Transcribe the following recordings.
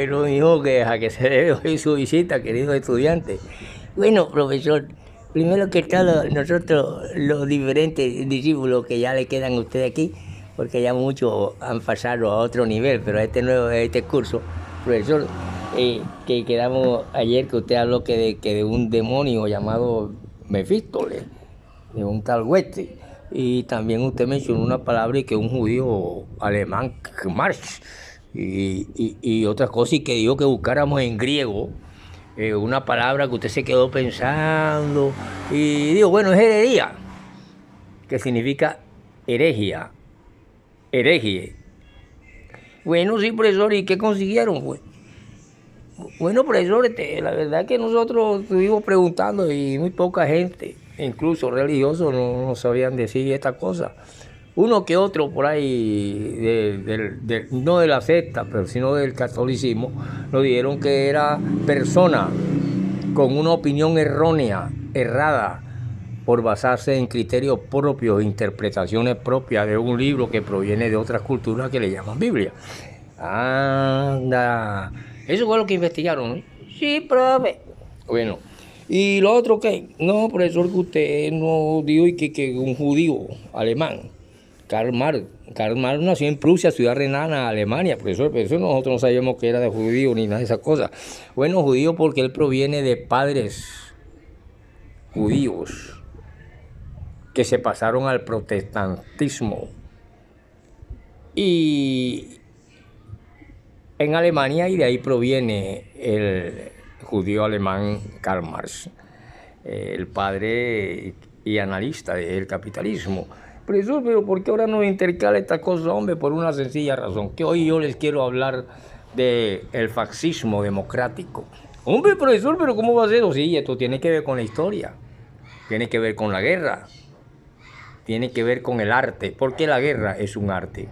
Bueno, hijo, que a que se debe hoy su visita, querido estudiante. Bueno, profesor, primero que todo, nosotros, los diferentes discípulos que ya le quedan a usted aquí, porque ya muchos han pasado a otro nivel, pero este curso, profesor, que quedamos ayer que usted habló que de un demonio llamado Mefístole, de un tal Hueste. Y también usted mencionó una palabra y que un judío alemán, Marx, y otras cosas, y que dijo que buscáramos en griego una palabra que usted se quedó pensando. Y digo, bueno, es herería, que significa herejía, heregie. Bueno, sí, profesor, ¿y qué consiguieron? Pues? Bueno, profesor, la verdad es que nosotros estuvimos preguntando y muy poca gente, incluso religiosos, no sabían decir esta cosa. Uno que otro por ahí, no de la secta, pero sino del catolicismo, nos dijeron que era persona con una opinión errónea, errada, por basarse en criterios propios, interpretaciones propias de un libro que proviene de otras culturas que le llaman Biblia. Anda, eso fue lo que investigaron, ¿no? Sí, profe. Bueno, y lo otro que, no, profesor, que usted no dijo y que un judío alemán, Karl Marx nació en Prusia, ciudad renana, Alemania, profesor, pero eso nosotros no sabíamos que era de judío ni nada de esas cosas. Bueno, judío porque él proviene de padres judíos que se pasaron al protestantismo. Y en Alemania, y de ahí proviene el judío alemán Karl Marx, el padre y analista del capitalismo. Profesor, pero ¿por qué ahora nos intercala estas cosas, hombre? Por una sencilla razón, que hoy yo les quiero hablar del fascismo democrático. Hombre, profesor, pero ¿cómo va a ser? Sí, esto tiene que ver con la historia, tiene que ver con la guerra, tiene que ver con el arte, porque la guerra es un arte,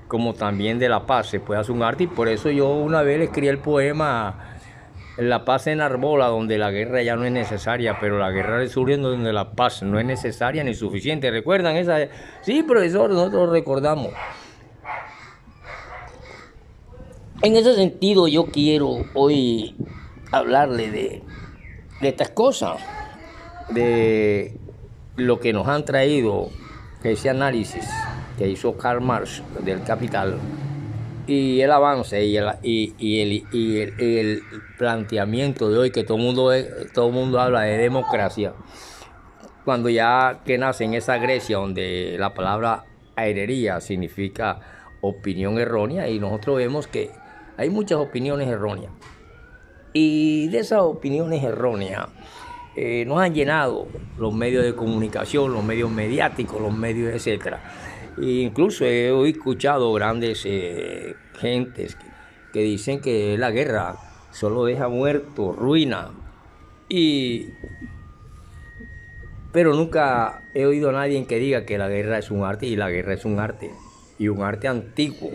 como también de la paz se puede hacer un arte, y por eso yo una vez le escribí el poema La paz en Arbola, donde la guerra ya no es necesaria, pero la guerra resurge donde la paz no es necesaria ni suficiente. ¿Recuerdan esa? Sí, profesor, nosotros recordamos. En ese sentido yo quiero hoy hablarle de estas cosas, de lo que nos han traído ese análisis que hizo Karl Marx del Capital, y el avance y el planteamiento de hoy, que todo el mundo habla de democracia, cuando ya que nace en esa Grecia donde la palabra herería significa opinión errónea, y nosotros vemos que hay muchas opiniones erróneas, y de esas opiniones erróneas nos han llenado los medios de comunicación, los medios mediáticos, los medios, etcétera. Incluso he escuchado grandes gentes que dicen que la guerra solo deja muertos, ruina, pero nunca he oído a nadie que diga que la guerra es un arte, y la guerra es un arte, y un arte antiguo.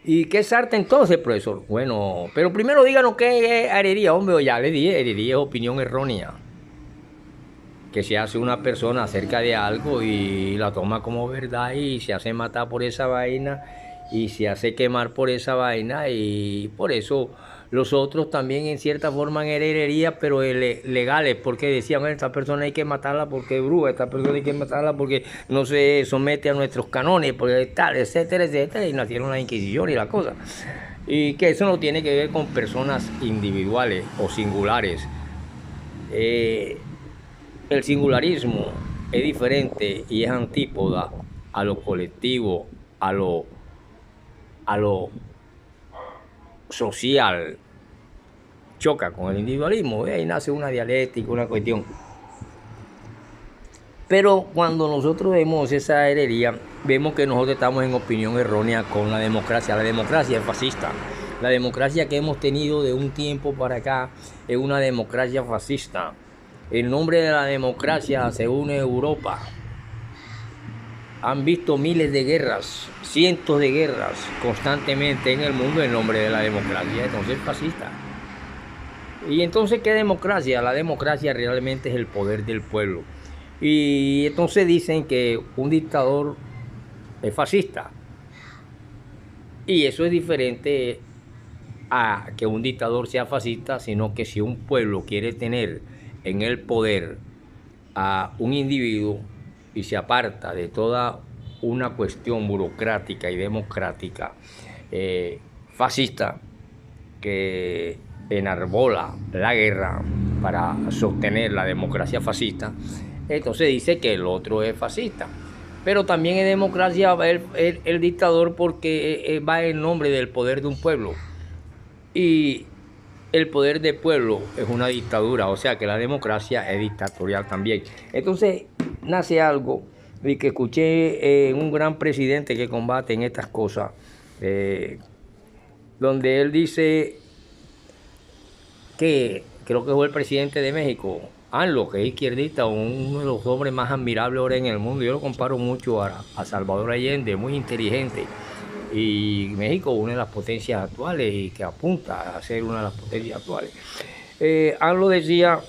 ¿Y qué es arte entonces, profesor? Bueno, pero primero díganos qué es herería, hombre, ya le dije, herería es opinión errónea que se hace una persona acerca de algo y la toma como verdad y se hace matar por esa vaina y se hace quemar por esa vaina, y por eso los otros también en cierta forma en herería, pero legales, porque decían, bueno, esta persona hay que matarla porque es bruja, esta persona hay que matarla porque no se somete a nuestros canones, porque tal, etcétera, etcétera, y nacieron la Inquisición y la cosa. Y que eso no tiene que ver con personas individuales o singulares. El singularismo es diferente y es antípoda a lo colectivo, a lo social. Choca con el individualismo, ahí nace una dialéctica, una cuestión. Pero cuando nosotros vemos esa herería, vemos que nosotros estamos en opinión errónea con la democracia. La democracia es fascista. La democracia que hemos tenido de un tiempo para acá es una democracia fascista. En nombre de la democracia se une Europa. Han visto miles de guerras, cientos de guerras constantemente en el mundo en nombre de la democracia. Entonces es fascista. Y entonces, ¿qué democracia? La democracia realmente es el poder del pueblo. Y entonces dicen que un dictador es fascista. Y eso es diferente a que un dictador sea fascista, sino que si un pueblo quiere tener en el poder a un individuo y se aparta de toda una cuestión burocrática y democrática fascista que enarbola la guerra para sostener la democracia fascista, entonces dice que el otro es fascista. Pero también en democracia va el dictador porque va en nombre del poder de un pueblo. Y el poder del pueblo es una dictadura, o sea que la democracia es dictatorial también. Entonces nace algo y que escuché un gran presidente que combate en estas cosas, donde él dice que, creo que fue el presidente de México, AMLO, que es izquierdista, uno de los hombres más admirables ahora en el mundo. Yo lo comparo mucho a Salvador Allende, muy inteligente. Y México, una de las potencias actuales y que apunta a ser una de las potencias actuales. AMLO decía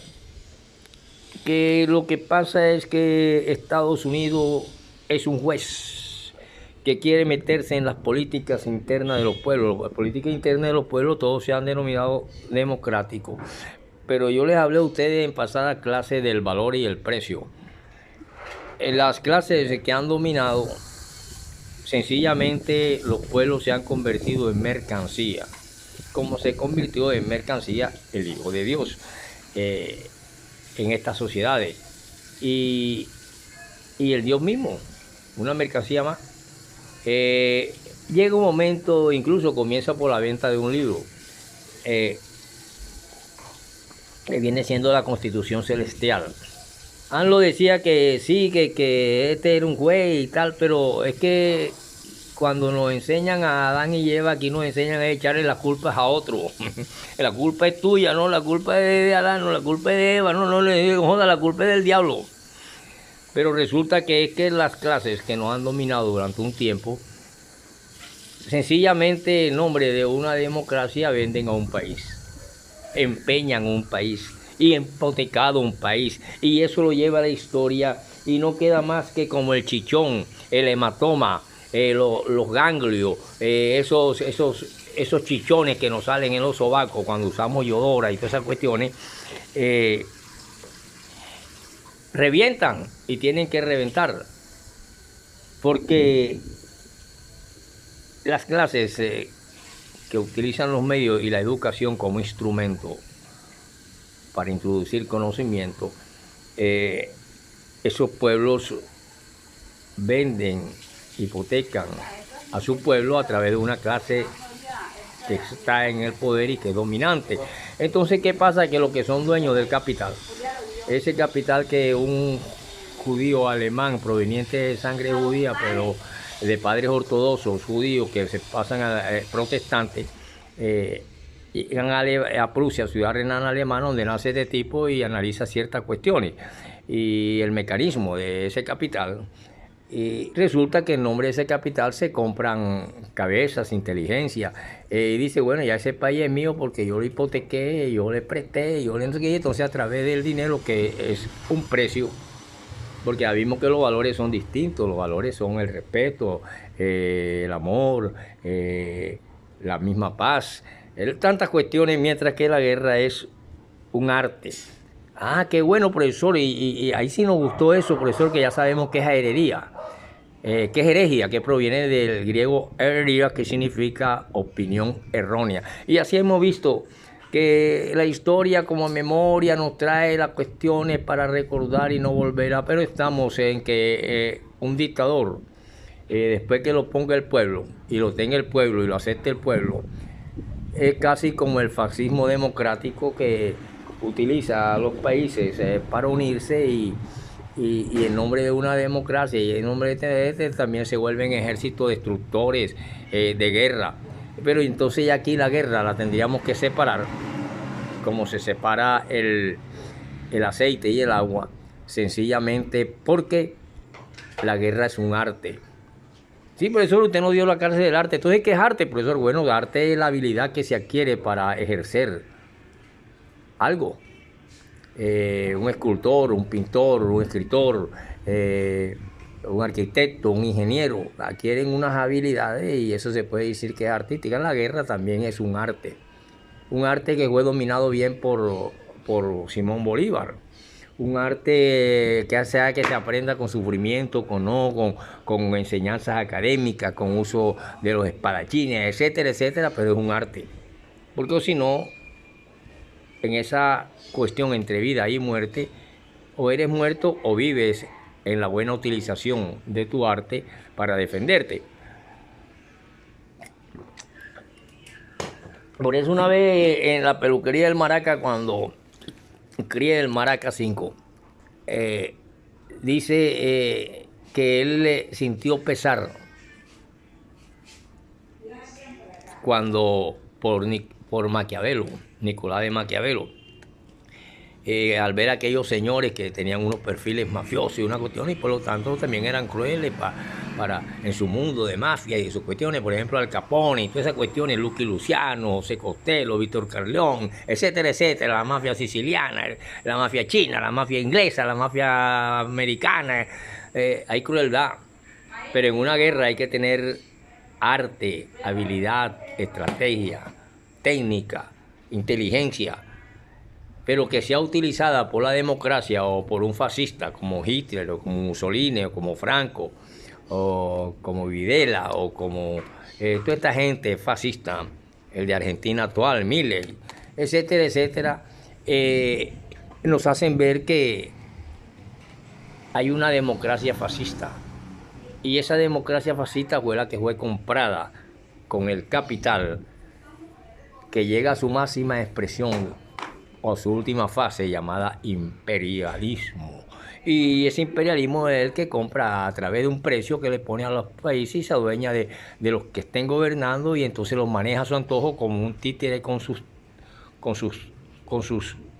que lo que pasa es que Estados Unidos es un juez que quiere meterse en las políticas internas de los pueblos. Las políticas internas de los pueblos todos se han denominado democráticos. Pero yo les hablé a ustedes en pasada clase del valor y el precio. En las clases que han dominado, sencillamente los pueblos se han convertido en mercancía, como se convirtió en mercancía el Hijo de Dios en estas sociedades. Y el Dios mismo, una mercancía más. Llega un momento, incluso comienza por la venta de un libro, que viene siendo la Constitución Celestial. AMLO decía que sí, que este era un juez y tal, pero es que cuando nos enseñan a Adán y Eva, aquí nos enseñan a echarle las culpas a otro. La culpa es tuya, no, la culpa es de Adán, no, la culpa es de Eva, no le joda, la culpa es del diablo. Pero resulta que es que las clases que nos han dominado durante un tiempo, sencillamente en nombre de una democracia venden a un país, empeñan un país y hipotecado un país, y eso lo lleva a la historia y no queda más que como el chichón, el hematoma, los ganglios, esos chichones que nos salen en los sobacos cuando usamos yodora y todas esas cuestiones, revientan y tienen que reventar, porque las clases que utilizan los medios y la educación como instrumento para introducir conocimiento, esos pueblos venden, hipotecan a su pueblo a través de una clase que está en el poder y que es dominante. Entonces, ¿qué pasa? Que los que son dueños del capital, ese capital que un judío alemán proveniente de sangre judía, pero de padres ortodoxos judíos que se pasan a protestantes, llegan a Prusia, ciudad renana alemana, donde nace este tipo y analiza ciertas cuestiones y el mecanismo de ese capital. Y resulta que en nombre de ese capital se compran cabezas, inteligencia. Y dice, bueno, ya ese país es mío porque yo lo hipotequé, yo le presté, yo le entregué. Entonces, a través del dinero, que es un precio, porque ya vimos que los valores son distintos. Los valores son el respeto, el amor, la misma paz, tantas cuestiones, mientras que la guerra es un arte. Ah, qué bueno, profesor, y ahí sí nos gustó eso, profesor, que ya sabemos que es herería. ¿Qué es herejía? Que proviene del griego heresia, que significa opinión errónea. Y así hemos visto que la historia como memoria nos trae las cuestiones para recordar y no volver a... Pero estamos en que un dictador, después que lo ponga el pueblo, y lo tenga el pueblo y lo acepte el pueblo, es casi como el fascismo democrático que utiliza a los países para unirse y en nombre de una democracia y en nombre de este también se vuelven ejércitos destructores de guerra. Pero entonces ya aquí la guerra la tendríamos que separar, como se separa el aceite y el agua, sencillamente porque la guerra es un arte. Sí, profesor, usted no dio la clase del arte. Entonces, ¿qué es arte, profesor? Bueno, el arte es la habilidad que se adquiere para ejercer algo. Un escultor, un pintor, un escritor, un arquitecto, un ingeniero, adquieren unas habilidades y eso se puede decir que es artística. La guerra también es un arte que fue dominado bien por Simón Bolívar. Un arte que hace que se aprenda con sufrimiento, con enseñanzas académicas, con uso de los espadachines, etcétera, etcétera, pero es un arte. Porque si no, en esa cuestión entre vida y muerte, o eres muerto o vives en la buena utilización de tu arte para defenderte. Por eso una vez en la peluquería del Maraca, cuando crié el Maraca 5, dice que él sintió pesar cuando por Maquiavelo, Nicolás de Maquiavelo, al ver a aquellos señores que tenían unos perfiles mafiosos y una cuestión, y por lo tanto también eran crueles en su mundo de mafia y sus cuestiones, por ejemplo Al Capone y todas esas cuestiones, Lucky Luciano, José Costello, Víctor Corleone, etcétera, etcétera, la mafia siciliana, la mafia china, la mafia inglesa, la mafia americana, hay crueldad, pero en una guerra hay que tener arte, habilidad, estrategia, técnica, inteligencia, pero que sea utilizada por la democracia o por un fascista como Hitler o como Mussolini o como Franco o como Videla o como toda esta gente fascista, el de Argentina actual, Milei, etcétera, etcétera, nos hacen ver que hay una democracia fascista. Y esa democracia fascista fue la que fue comprada con el capital, que llega a su máxima expresión o su última fase llamada imperialismo. Y ese imperialismo es el que compra a través de un precio que le pone a los países y se adueña de los que estén gobernando y entonces los maneja a su antojo como un títere con sus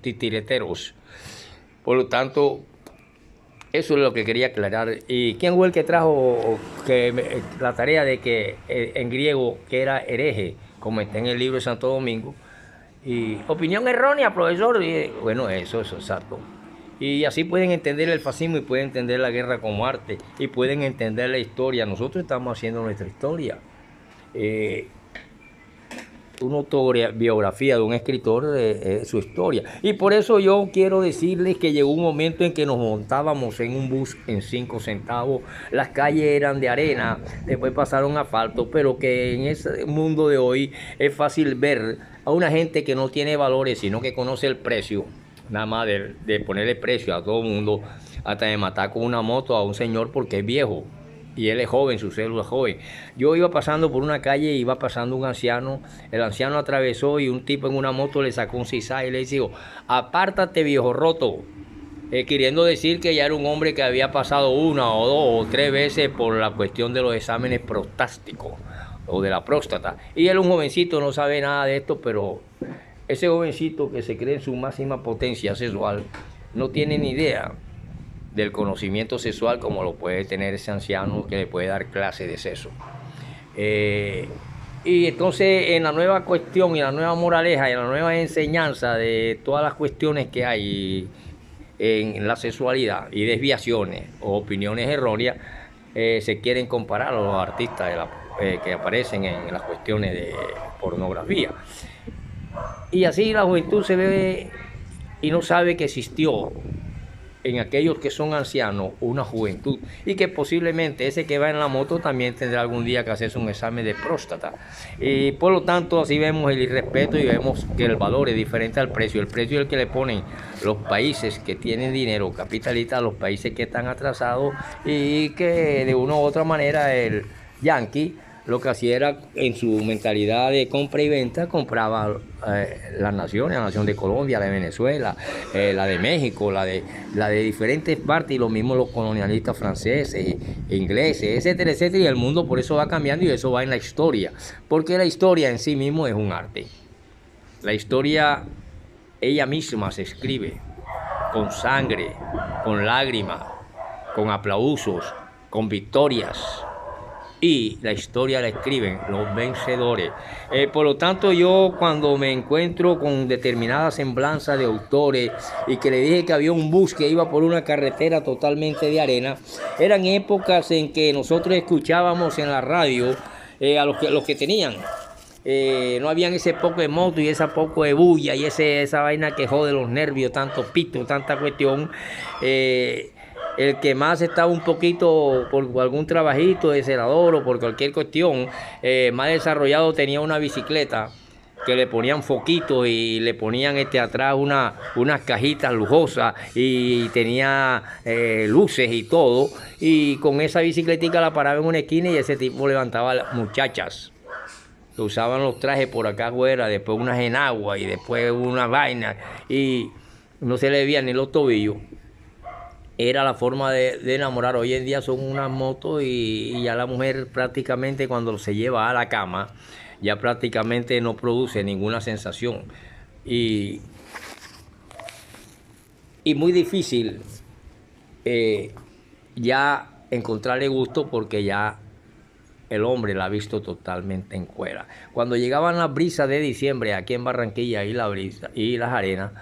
titireteros. Por lo tanto, eso es lo que quería aclarar. ¿Y quién fue el que trajo la tarea de que en griego que era hereje, como está en el libro de Santo Domingo? Y opinión errónea, profesor. Y, bueno, eso es exacto. Y así pueden entender el fascismo y pueden entender la guerra como arte y pueden entender la historia. Nosotros estamos haciendo nuestra historia. Una autobiografía de un escritor de su historia. Y por eso yo quiero decirles que llegó un momento en que nos montábamos en un bus en 5 centavos, las calles eran de arena, después pasaron a asfalto, pero que en ese mundo de hoy es fácil ver a una gente que no tiene valores, sino que conoce el precio, nada más de ponerle precio a todo el mundo, hasta de matar con una moto a un señor porque es viejo. Y él es joven, su célula es joven. Yo iba pasando por una calle y iba pasando un anciano. El anciano atravesó y un tipo en una moto le sacó un cizaño y le dijo: apártate, viejo roto. Queriendo decir que ya era un hombre que había pasado 1 o 2 o 3 veces por la cuestión de los exámenes prostásticos o de la próstata. Y él, un jovencito, no sabe nada de esto, pero ese jovencito que se cree en su máxima potencia sexual no tiene ni idea del conocimiento sexual como lo puede tener ese anciano que le puede dar clase de sexo. Y entonces en la nueva cuestión y la nueva moraleja y la nueva enseñanza de todas las cuestiones que hay en la sexualidad y desviaciones o opiniones erróneas, se quieren comparar a los artistas que aparecen en las cuestiones de pornografía. Y así la juventud se ve y no sabe que existió en aquellos que son ancianos una juventud y que posiblemente ese que va en la moto también tendrá algún día que hacerse un examen de próstata. Y por lo tanto así vemos el irrespeto y vemos que el valor es diferente al precio. El precio es el que le ponen los países que tienen dinero capitalista a los países que están atrasados y que de una u otra manera el yanqui lo que hacía era, en su mentalidad de compra y venta, compraba las naciones, la nación de Colombia, la de Venezuela, la de México, la de diferentes partes, y lo mismo los colonialistas franceses, ingleses, etcétera, etcétera, y el mundo por eso va cambiando y eso va en la historia, porque la historia en sí mismo es un arte. La historia ella misma se escribe con sangre, con lágrimas, con aplausos, con victorias. y la historia la escriben los vencedores. Por lo tanto, yo cuando me encuentro con determinada semblanza de autores y que le dije que había un bus que iba por una carretera totalmente de arena, eran épocas en que nosotros escuchábamos en la radio a los que tenían. No habían ese poco de moto y esa poco de bulla y esa vaina que jode los nervios, tanto pito, tanta cuestión. El que más estaba un poquito por algún trabajito de celador o por cualquier cuestión, más desarrollado, tenía una bicicleta que le ponían foquitos y le ponían atrás unas cajitas lujosas y tenía luces y todo. Y con esa bicicletica la paraba en una esquina y ese tipo levantaba a las muchachas que usaban los trajes por acá afuera, después unas en agua y después una vaina y no se le veían ni los tobillos. Era la forma de enamorar. Hoy en día son unas motos y ya la mujer prácticamente cuando se lleva a la cama ya prácticamente no produce ninguna sensación y muy difícil ya encontrarle gusto porque ya el hombre la ha visto totalmente en cuera. Cuando llegaban las brisas de diciembre aquí en Barranquilla y la brisa y las arenas,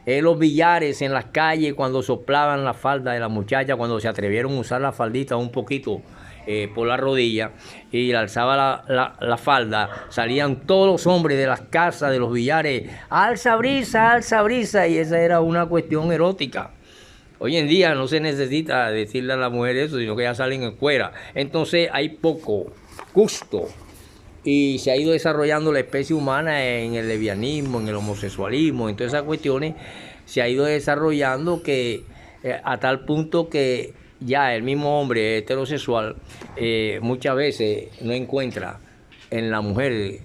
los billares en las calles, cuando soplaban la falda de la muchacha, cuando se atrevieron a usar la faldita un poquito por la rodilla y alzaba la falda, salían todos los hombres de las casas, de los billares, alza brisa, y esa era una cuestión erótica. Hoy en día no se necesita decirle a la mujer eso, sino que ya salen en cuera. Entonces hay poco gusto y se ha ido desarrollando la especie humana en el lesbianismo, en el homosexualismo, en todas esas cuestiones. Se ha ido desarrollando que a tal punto que ya el mismo hombre heterosexual muchas veces no encuentra en la mujer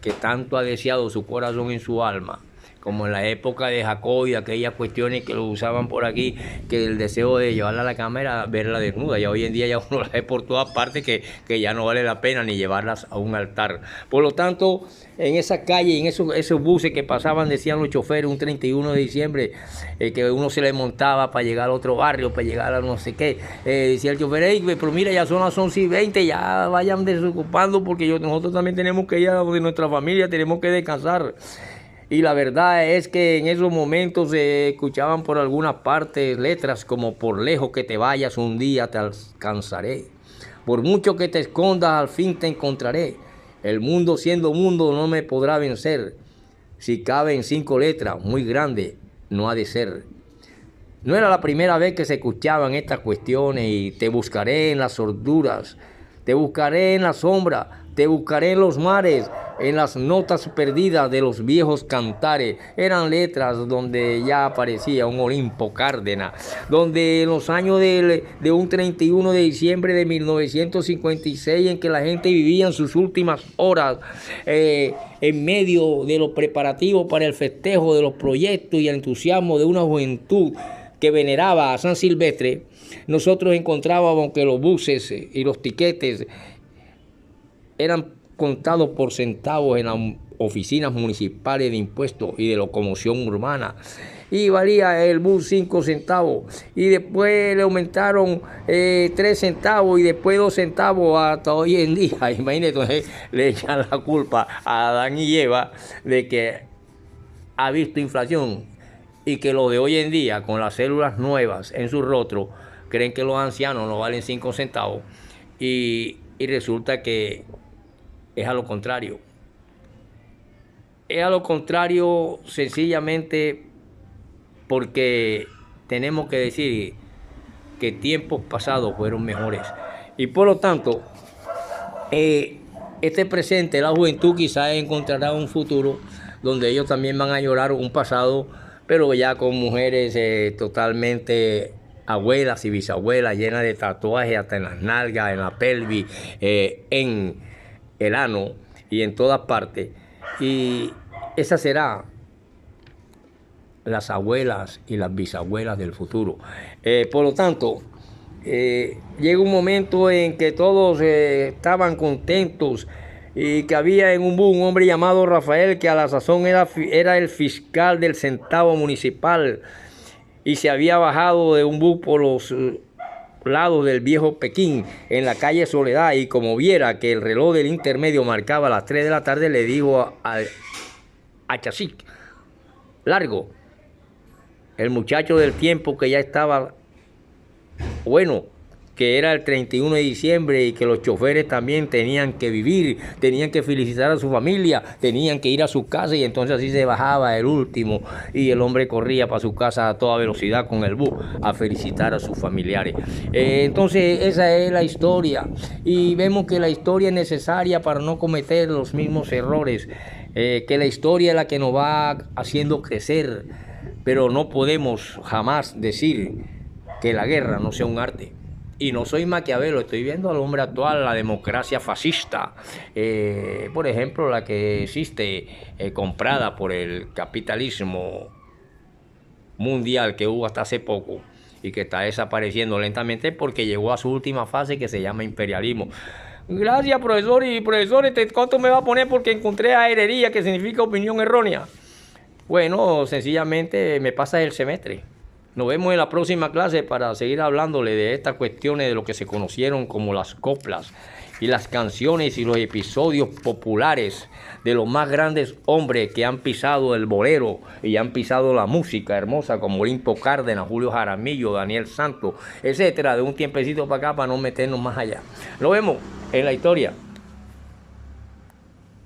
que tanto ha deseado su corazón y su alma, como en la época de Jacob y aquellas cuestiones que lo usaban por aquí, que el deseo de llevarla a la cama era verla desnuda. Ya hoy en día ya uno la ve por todas partes, que ya no vale la pena ni llevarlas a un altar. Por lo tanto, en esa calle, en esos buses que pasaban, decían los choferes, un 31 de diciembre, que uno se le montaba para llegar a otro barrio, para llegar a no sé qué. Decía el chofer, hey, pero mira, ya son las 11:20, ya vayan desocupando porque nosotros también tenemos que ir a donde nuestra familia, tenemos que descansar. Y la verdad es que en esos momentos se escuchaban por algunas partes letras como por lejos que te vayas un día te alcanzaré. Por mucho que te escondas al fin te encontraré. El mundo siendo mundo no me podrá vencer. Si cabe en 5 letras, muy grande no ha de ser. No era la primera vez que se escuchaban estas cuestiones y te buscaré en las horduras, te buscaré en la sombra, te buscaré en los mares, en las notas perdidas de los viejos cantares. Eran letras donde ya aparecía un Olimpo Cárdenas, donde en los años de un 31 de diciembre de 1956, en que la gente vivía en sus últimas horas, en medio de los preparativos para el festejo de los proyectos y el entusiasmo de una juventud que veneraba a San Silvestre, nosotros encontrábamos que los buses y los tiquetes eran contados por centavos en las oficinas municipales de impuestos y de locomoción urbana. Y valía el bus 5 centavos. Y después le aumentaron 3 centavos y después 2 centavos hasta hoy en día. Imagínate, entonces le echan la culpa a Adán y Eva de que ha visto inflación y que lo de hoy en día, con las células nuevas en su rostro, creen que los ancianos no valen 5 centavos. Y resulta que es a lo contrario. Es a lo contrario sencillamente porque tenemos que decir que tiempos pasados fueron mejores. Y por lo tanto, este presente, la juventud quizás encontrará un futuro donde ellos también van a llorar un pasado, pero ya con mujeres totalmente abuelas y bisabuelas llenas de tatuajes hasta en las nalgas, en la pelvis, en el ano y en todas partes. Y esas serán las abuelas y las bisabuelas del futuro. Por lo tanto, llega un momento en que todos estaban contentos y que había en un bus un hombre llamado Rafael, que a la sazón era el fiscal del centavo municipal y se había bajado de un bus por los lados del viejo Pekín, en la calle Soledad, y como viera que el reloj del intermedio marcaba las 3 de la tarde, le dijo a Chazik, largo, el muchacho del tiempo que ya estaba, bueno, que era el 31 de diciembre y que los choferes también tenían que vivir, tenían que felicitar a su familia, tenían que ir a su casa, y entonces así se bajaba el último y el hombre corría para su casa a toda velocidad con el bus a felicitar a sus familiares. Entonces esa es la historia, y vemos que la historia es necesaria para no cometer los mismos errores, que la historia es la que nos va haciendo crecer, pero no podemos jamás decir que la guerra no sea un arte. Y no soy Maquiavelo, estoy viendo al hombre actual, la democracia fascista, por ejemplo, la que existe comprada por el capitalismo mundial que hubo hasta hace poco y que está desapareciendo lentamente porque llegó a su última fase, que se llama imperialismo. Gracias, profesor. Y profesor, ¿cuánto me va a poner porque encontré aerería, que significa opinión errónea? Bueno, sencillamente me pasa el semestre. Nos vemos en la próxima clase para seguir hablándole de estas cuestiones de lo que se conocieron como las coplas y las canciones y los episodios populares de los más grandes hombres que han pisado el bolero y han pisado la música hermosa, como Olimpo Cárdenas, Julio Jaramillo, Daniel Santos, etcétera, de un tiempecito para acá, para no meternos más allá. Nos vemos en la historia.